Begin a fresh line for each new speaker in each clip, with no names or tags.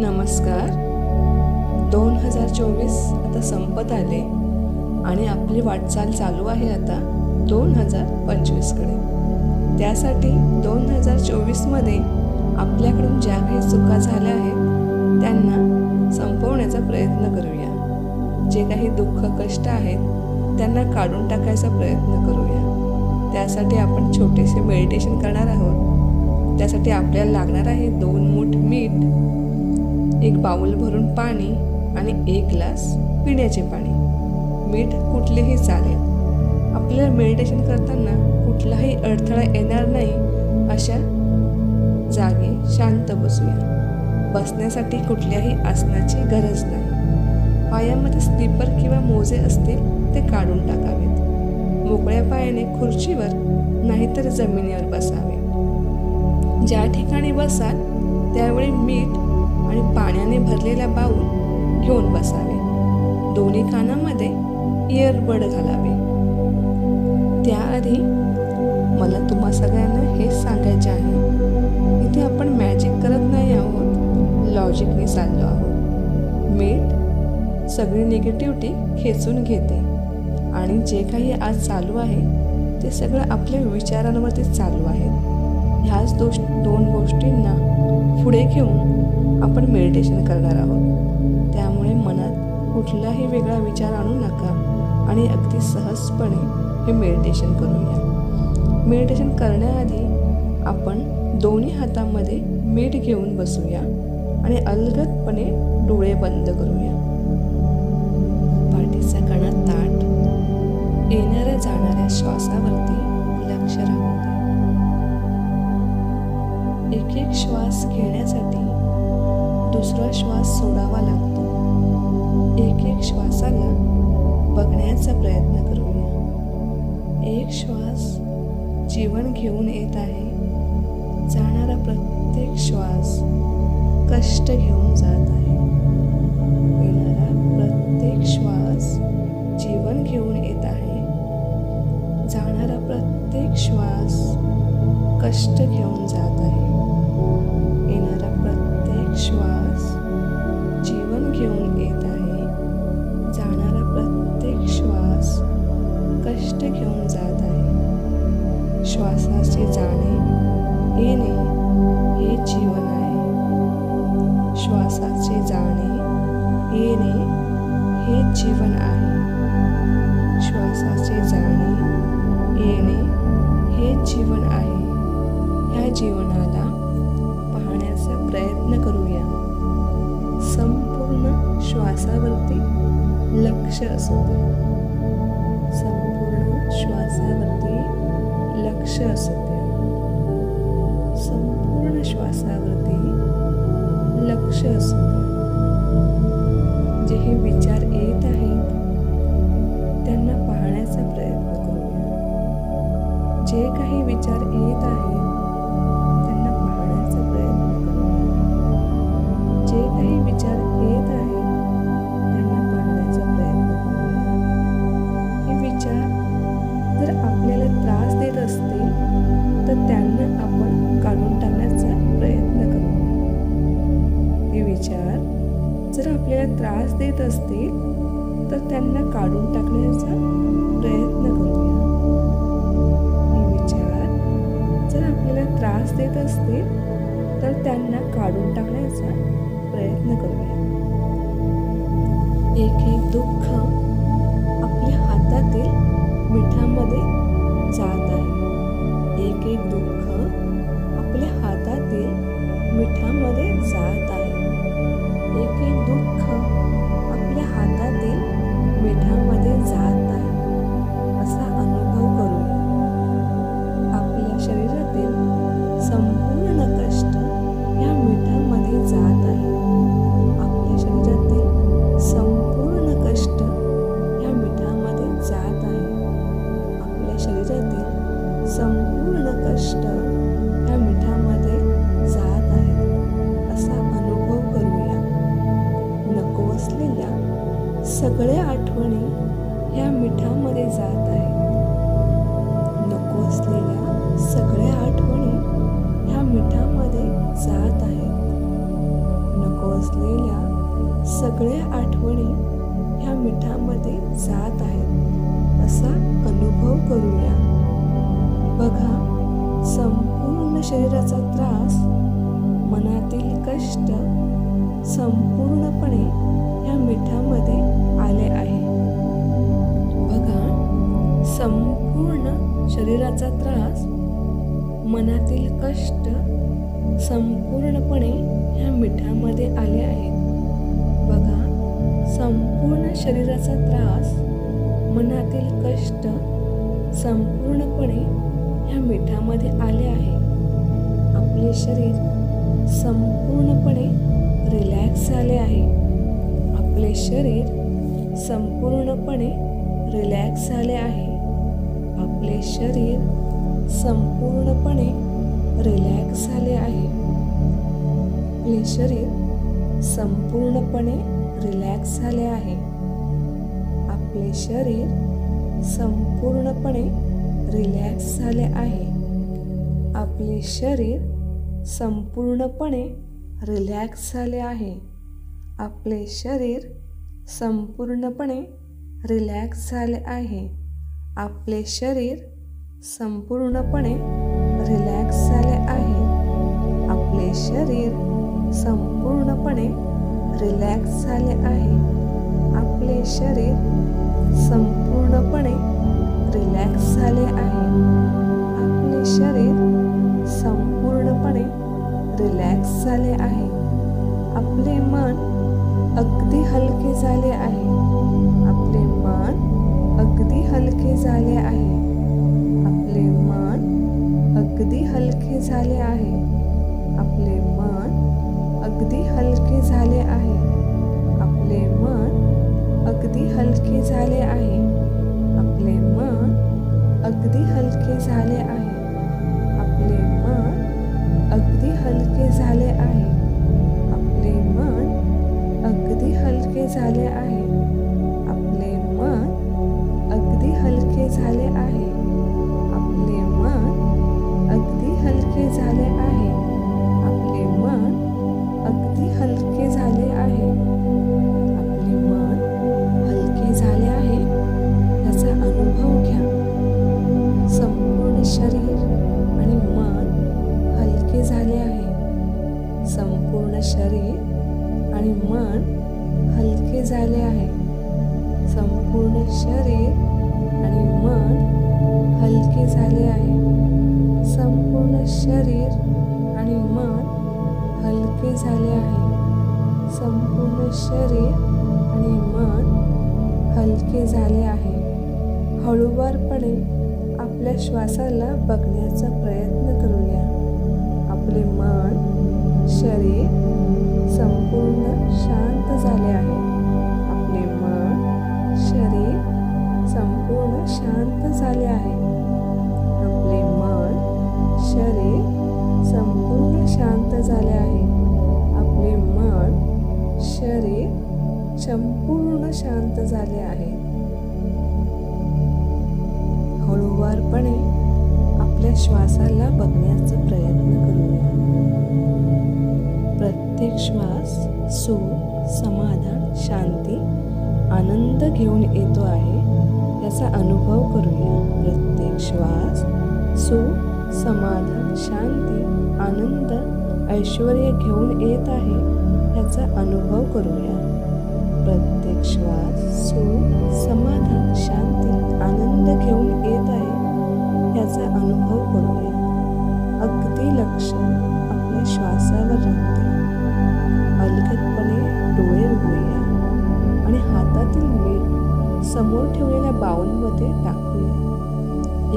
नमस्कार. 2024 आता संपत आले आणि आपली वाटचाल चालू आहे आता 2025कडे. त्यासाठी 2024मध्ये आपल्याकडून ज्या काही चुका झाल्या आहेत त्यांना संपवण्याचा प्रयत्न करूया. जे काही दुःख कष्ट आहेत त्यांना काढून टाकायचा प्रयत्न करूया. त्यासाठी आपण छोटेसे मेडिटेशन करणार आहोत. त्यासाठी आपल्याला लागणार आहे 2 मूठ मीठ, 1 बाउल भरून पाणी आणि 1 ग्लास पिण्याचे पाणी. मीठ कुठलेही चालेल. आपल्याला मेडिटेशन करताना कुठलाही अडथळा येणार नाही अशा जागी शांत बसूया. बसण्यासाठी कुठल्याही आसनाची गरज नाही. पायामध्ये स्लीपर किंवा मोजे असतील ते काढून टाकावेत. मोकळ्या पायाने खुर्चीवर नाहीतर जमिनीवर बसावे. ज्या ठिकाणी बसाल त्यावेळी मीठ आणि पाण्याने भरलेला बाऊल घेऊन बसावे. दोन्ही कानामध्ये इयरबड घालावे. त्याआधी मला तुम्हा सगळ्यांना हे सांगायचे आहे, इथे आपण मॅजिक करत नाही आहोत, लॉजिकने चाललो आहोत. मीठ सगळी निगेटिव्हिटी खेचून घेते आणि जे काही आज चालू आहे ते सगळं आपल्या विचारांवरती चालू आहे. ह्याच 2 गोष्टींना पुढे घेऊन आपण मेडिटेशन करणार आहोत. त्यामुळे मनात कुठलाही वेगळा विचार आणू नका आणि अगदी सहजपणे हे मेडिटेशन करूया. मेडिटेशन करण्याआधी आपण दोन्ही हातामध्ये मीठ घेऊन बसूया आणि अलगदपणे डोळे बंद करूया. पाठीचा कणा ताठ, येणाऱ्या जाणाऱ्या श्वासावरती लक्ष राहू दे. एक श्वास घेण्यासाठी दुसरा श्वास सोडावा लागतो. एक श्वासाला बघण्याचा प्रयत्न करूया. एक श्वास जीवन घेऊन येत आहे. जाणारा प्रत्येक श्वास कष्ट घेऊन जात आहे. येणारा प्रत्येक श्वास जीवन घेऊन येत आहे. जाणारा प्रत्येक श्वास कष्ट घेऊन जात आहे. येणारा प्रत्येक श्वास जीवन घेऊन येत आहे. जाणारा प्रत्येक श्वास कष्ट घेऊन जात आहे. श्वासाचे जाणे येणे हे जीवन आहे. श्वासाचे जाणे येणे हे जीवन आहे. श्वासाचे जाणे येणे हे जीवन आहे. ह्या जीवनाला पाहण्याचा प्रयत्न करूया. संपूर्ण श्वासावरती लक्ष असू दे. संपूर्ण श्वासावरती लक्ष असू दे. संपूर्ण श्वासावरती लक्ष असू दे. जे हे विचार येत आहेत त्यांना पाहण्याचा प्रयत्न करूया. जे काही विचार येत आहेत त्यांना पाहण्याचा प्रयत्न करूया. जे काही विचार येत आहेत त्यांना पाहण्याचा प्रयत्न करूया. हे विचार जर आपल्याला त्रास देत असतील तर त्यांना आपण काढून टाकण्याचा प्रयत्न करूया. हे विचार जर आपल्याला त्रास देत असतील तर त्यांना काढून टाकण्याचा प्रयत्न करूया. हे विचार जर आपल्याला त्रास देत असतील तर त्यांना काढून टाकण्याचा प्रयत्न करूया. एक दुःख आपल्या हातातील मिठामध्ये जात आहे. एक दुःख आपल्या हातातील मिठामध्ये जात आहे. एक दुःख आपल्या हातातील मिठामध्ये जात आहे असा अनुभव करूया. आपल्या शरीरातील संपूर्ण कष्ट या मिठामध्ये जात आहे. आपल्या शरीरातील संपूर्ण कष्ट या मिठामध्ये जात आहे. आपल्या शरीरातील संपूर्ण कष्ट या मिठामध्ये जात आहे असा अनुभव करूया. नको असलेल्या सगळ्या आठवणी या मिठामध्ये जात आहेत. नको असलेल्या सगळ्या आठवणी या मिठामध्ये जात आहेत. नको बसलेल्या सगळ्या आठवणी ह्या मिठामध्ये जात आहेत असा अनुभव करूया. बघा, संपूर्ण शरीराचा त्रास, मनातील कष्ट संपूर्णपणे ह्या मिठामध्ये आले आहे. बघा, संपूर्ण शरीराचा त्रास, मनातील कष्ट संपूर्णपणे ह्या मिठामध्ये आले आहेत. बघा, संपूर्ण शरीराचा त्रास, मनातील कष्ट संपूर्णपणे ह्या मिठामध्ये आले आहे. आपले शरीर संपूर्णपणे रिलॅक्स झाले आहे. आपले शरीर संपूर्णपणे रिलॅक्स झाले आहे. आपले शरीर संपूर्णपणे रिलॅक्स झाले आहे. आपले शरीर संपूर्णपणे रिलॅक्स झाले आहे. आपले शरीर संपूर्णपणे रिलॅक्स झाले आहे. आपले शरीर संपूर्णपणे रिलॅक्स झाले आहे. आपले शरीर संपूर्णपणे रिलॅक्स झाले आहे. आपले शरीर संपूर्णपणे रिलॅक्स झाले आहे. आपले शरीर संपूर्णपणे रिलॅक्स झाले आहे. आपले शरीर संपूर्णपणे रिलॅक्स झाले आहे. आपले शरीर संपूर्णपणे रिलॅक्स झाले आहे. आपले मन अगदी हलके झाले आहे. आपले मन अगदी हलके झाले आहे. आपले मन अगदी हलके झाले आहे. आपले मन अगदी हलके झाले आहे. आपले मन अगदी हलके झाले आहे. आपले मन अगदी हलके झाले आहे. आपले मन अगदी हलके झाले आहे. आपले मन अगदी हलके झाले आहे. आपले मन अगदी हलके झाले आहे. आपले मन अगदी हलके झाले आहे. आपले मन अगदी हलके झाले आहे. आपले मन हलके झाले आहे याचा अनुभव घ्या. संपूर्ण शरीर आणि मन हलके झाले आहे. संपूर्ण शरीर आणि मन हलके झाले आहे. संपूर्ण शरीर आणि मन हलके झाले आहे. संपूर्ण शरीर आणि मन हलके झाले आहे. संपूर्ण शरीर आणि मन हलके झाले आहे. हळूवारपणे आपल्या श्वासाला बघण्याचा प्रयत्न करूया. आपले मन, शरीर संपूर्ण शांत झाले आहे. आपले मन, शरीर संपूर्ण शांत झाले आहे. आपले मन, शरीर संपूर्ण शांत झाले आहे. आपले मन, शरीर संपूर्ण शांत झाले आहे. हळूवारपणे आपल्या श्वासाला बघण्याचा प्रयत्न करूया. प्रत्येक श्वास सुख, समाधान, शांती, आनंद घेऊन येतो आहे याचा अनुभव करूया. प्रत्येक श्वास सुख, समाधान, शांती, आनंद, ऐश्वर्य घेऊन येत आहे याचा अनुभव करूया. प्रत्येक श्वास सुख, समाधान, शांती, आनंद घेऊन येत आहे याचा अनुभव करूया. अगदी लक्ष आपल्या श्वासावर राहते. अलगदपणे डोळे उघडूया आणि हातातील मीठ समोर ठेवलेल्या बाउलमध्ये टाकूया.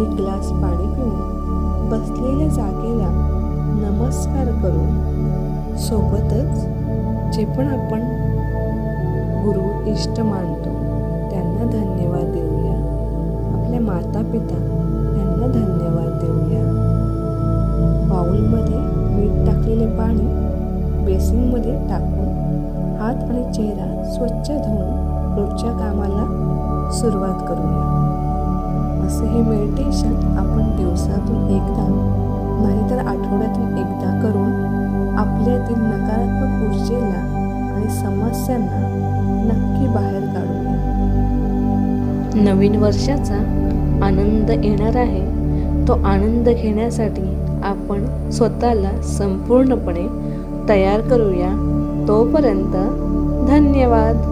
एक ग्लास पाणी पिऊन बसलेल्या जागेला नमस्कार करून सोबतच जे पण आपण गुरु इष्ट मानतो त्यांना धन्यवाद देऊया. आपल्या माता पिता यांना धन्यवाद देऊया. बाउलमध्ये मीठ टाकलेले पाणी बेसिनमध्ये टाकून हात आणि चेहरा स्वच्छ धुवून रोजच्या कामाला सुरुवात करूया. असे हे मेडिटेशन आपण दिवसातून एकदा नाहीतर आठवड्यातून एकदा करून आपल्यातील नकारात्मक ऊर्जेला समस्यांना नक्की बाहेर काढूया.
नवीन वर्षाचा आनंद येणार आहे. तो आनंद घेण्यासाठी आपण स्वतःला संपूर्णपणे तयार करूया. तोपर्यंत धन्यवाद.